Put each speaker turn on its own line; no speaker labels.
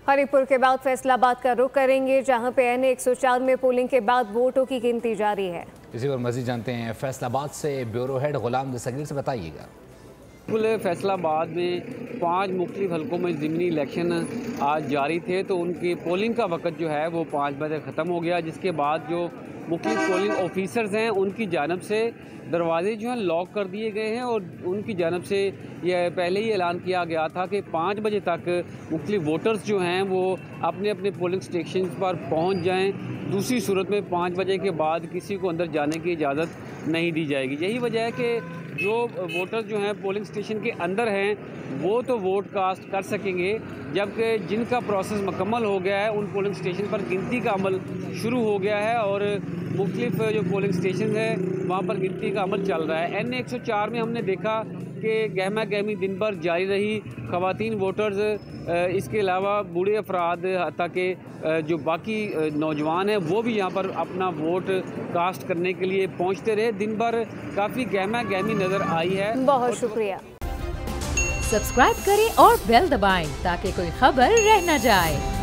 हरिपुर के बाद फैसलाबाद का रुख करेंगे, जहां पे एन 104 में पोलिंग के बाद वोटों की गिनती जारी है।
इसी पर मजीद जानते हैं फैसलाबाद से ब्यूरो हेड गुलाम दस्तगीर से, बताइएगा।
बिल्कुल, फैसलाबाद में 5 मुख्तलिफ हलकों में ज़िमनी इलेक्शन आज जारी थे, तो उनकी पोलिंग का वक्त जो है वो 5 बजे ख़त्म हो गया, जिसके बाद जो मुख्तलिफ पोलिंग ऑफिसर्स हैं उनकी जानब से दरवाजे जो हैं लॉक कर दिए गए हैं और उनकी जानब से यह पहले ही ऐलान किया गया था कि 5 बजे तक मुख्तलिफ वोटर्स जो हैं वो अपने अपने पोलिंग स्टेशन पर पहुंच जाएं। दूसरी सूरत में 5 बजे के बाद किसी को अंदर जाने की इजाज़त नहीं दी जाएगी। यही वजह है कि जो वोटर्स जो हैं पोलिंग स्टेशन के अंदर हैं वो तो वोट कास्ट कर सकेंगे, जबकि जिनका प्रोसेस मुकम्मल हो गया है उन पोलिंग स्टेशन पर गिनती का अमल शुरू हो गया है और मुख्तलिफ जो पोलिंग स्टेशन है वहाँ पर गिनती का अमल चल रहा है। NA 104 में हमने देखा कि गहमा गहमी दिन भर जारी रही। ख़वातीन वोटर्स, इसके अलावा बूढ़े अफराद, हत्ता कि जो बाकी नौजवान हैं वो भी यहाँ पर अपना वोट कास्ट करने के लिए पहुँचते रहे। दिन भर काफ़ी गहमा गहमी नज़र आई है।
बहुत शुक्रिया।
सब्सक्राइब करें और बेल दबाएं ताकि कोई खबर रह न जाए।